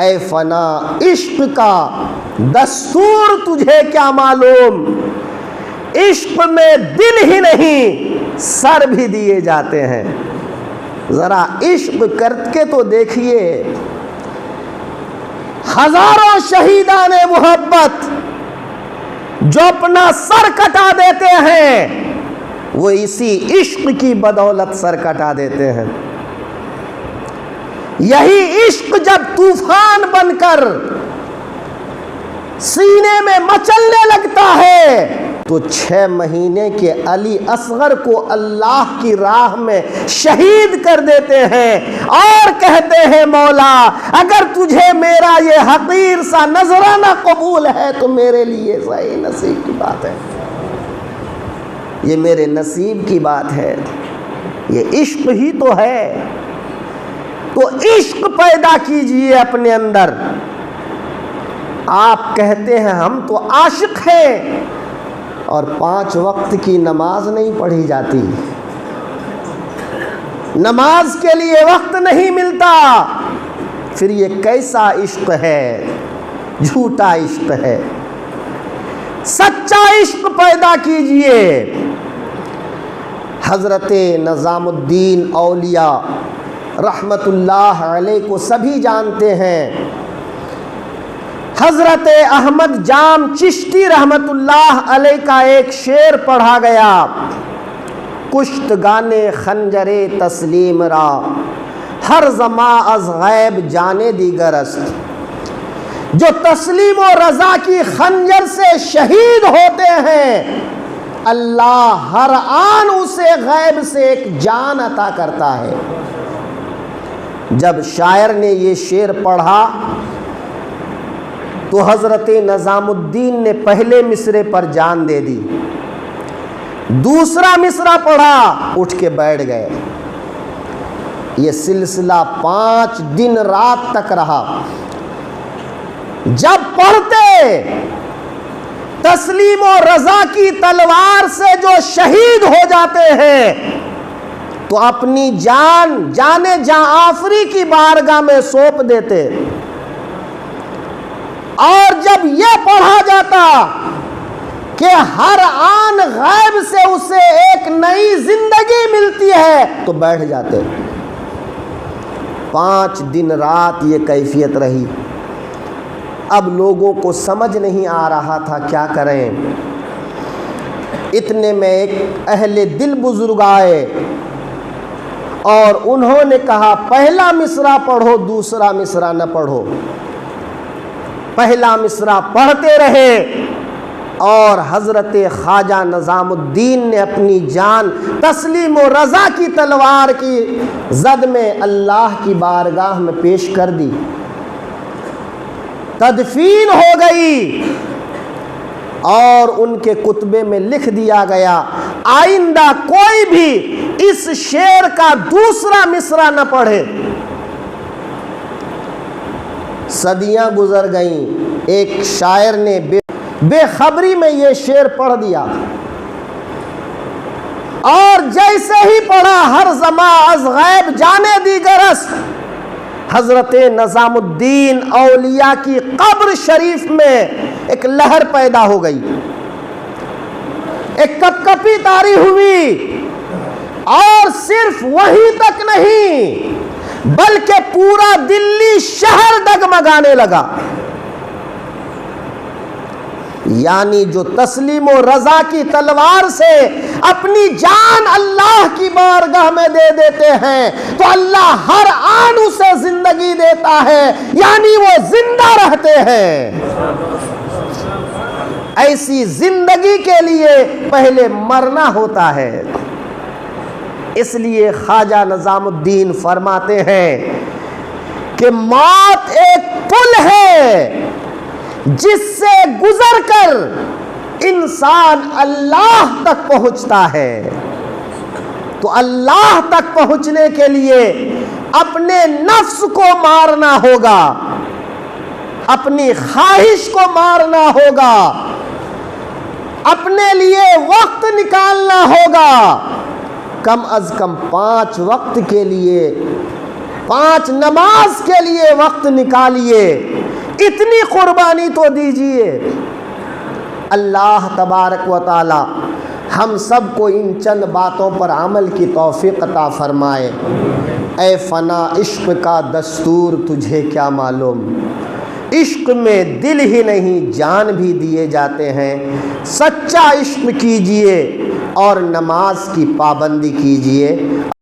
اے فنا عشق کا دستور تجھے کیا معلوم، عشق میں دل ہی نہیں سر بھی دیے جاتے ہیں۔ ذرا عشق کر کے تو دیکھیے، ہزاروں شہیدان محبت جو اپنا سر کٹا دیتے ہیں وہ اسی عشق کی بدولت سر کٹا دیتے ہیں۔ یہی عشق جب طوفان بن کر سینے میں مچلنے لگتا ہے تو 6 مہینے کے علی اصغر کو اللہ کی راہ میں شہید کر دیتے ہیں اور کہتے ہیں مولا اگر تجھے میرا یہ حقیر سا نذرانہ قبول ہے تو میرے لیے صحیح نصیب کی بات ہے، یہ میرے نصیب کی بات ہے، یہ عشق ہی تو ہے۔ تو عشق پیدا کیجئے اپنے اندر۔ آپ کہتے ہیں ہم تو عاشق ہیں اور 5 وقت کی نماز نہیں پڑھی جاتی، نماز کے لیے وقت نہیں ملتا، پھر یہ کیسا عشق ہے؟ جھوٹا عشق ہے۔ سچا عشق پیدا کیجئے۔ حضرت نظام الدین اولیاء رحمت اللہ علیہ کو سبھی جانتے ہیں۔ حضرت احمد جام چشتی رحمت اللہ علیہ کا ایک شعر پڑھا گیا، کشت گانے خنجر تسلیم را ہر زماں از غیب جانے دیگر است۔ جو تسلیم و رضا کی خنجر سے شہید ہوتے ہیں اللہ ہر آن اسے غیب سے ایک جان عطا کرتا ہے۔ جب شاعر نے یہ شعر پڑھا تو حضرت نظام الدین نے پہلے مصرے پر جان دے دی، دوسرا مصرع پڑھا اٹھ کے بیٹھ گئے۔ یہ سلسلہ 5 دن رات تک رہا۔ جب پڑھتے تسلیم و رضا کی تلوار سے جو شہید ہو جاتے ہیں تو اپنی جان آفری کی بارگاہ میں سونپ دیتے، اور جب یہ پڑھا جاتا کہ ہر آن غیب سے اسے ایک نئی زندگی ملتی ہے تو بیٹھ جاتے۔ 5 دن رات یہ کیفیت رہی۔ اب لوگوں کو سمجھ نہیں آ رہا تھا کیا کریں۔ اتنے میں ایک اہل دل بزرگ آئے اور انہوں نے کہا پہلا مصرع پڑھو دوسرا مصرع نہ پڑھو۔ پہلا مصرع پڑھتے رہے اور حضرت خواجہ نظام الدین نے اپنی جان تسلیم و رضا کی تلوار کی زد میں اللہ کی بارگاہ میں پیش کر دی، تدفین ہو گئی، اور ان کے کتبے میں لکھ دیا گیا آئندہ کوئی بھی اس شعر کا دوسرا مصرع نہ پڑھے۔ صدیاں گزر گئیں، ایک شاعر نے بے خبری میں یہ شعر پڑھ دیا، اور جیسے ہی پڑھا ہر زماں از غیب جانے دیگر است، حضرت نظام الدین اولیاء کی قبر شریف میں ایک لہر پیدا ہو گئی، ایک کپکپی طاری ہوئی، اور صرف وہیں تک نہیں بلکہ پورا دلی شہر ڈگمگانے لگا۔ یعنی جو تسلیم و رضا کی تلوار سے اپنی جان اللہ کی بارگاہ میں دے دیتے ہیں تو اللہ ہر آن اسے زندگی دیتا ہے، یعنی وہ زندہ رہتے ہیں۔ ایسی زندگی کے لیے پہلے مرنا ہوتا ہے۔ اس لیے خواجہ نظام الدین فرماتے ہیں کہ موت ایک پل ہے جس سے گزر کر انسان اللہ تک پہنچتا ہے۔ تو اللہ تک پہنچنے کے لیے اپنے نفس کو مارنا ہوگا، اپنی خواہش کو مارنا ہوگا، اپنے لیے وقت نکالنا ہوگا، کم از کم 5 وقت کے لیے 5 نماز کے لیے وقت نکالیے، اتنی قربانی تو دیجیے۔ اللہ تبارک و تعالی ہم سب کو ان چند باتوں پر عمل کی توفیق عطا فرمائے۔ اے فنا عشق کا دستور تجھے کیا معلوم، عشق میں دل ہی نہیں جان بھی دیے جاتے ہیں۔ سچا عشق کیجئے اور نماز کی پابندی کیجئے۔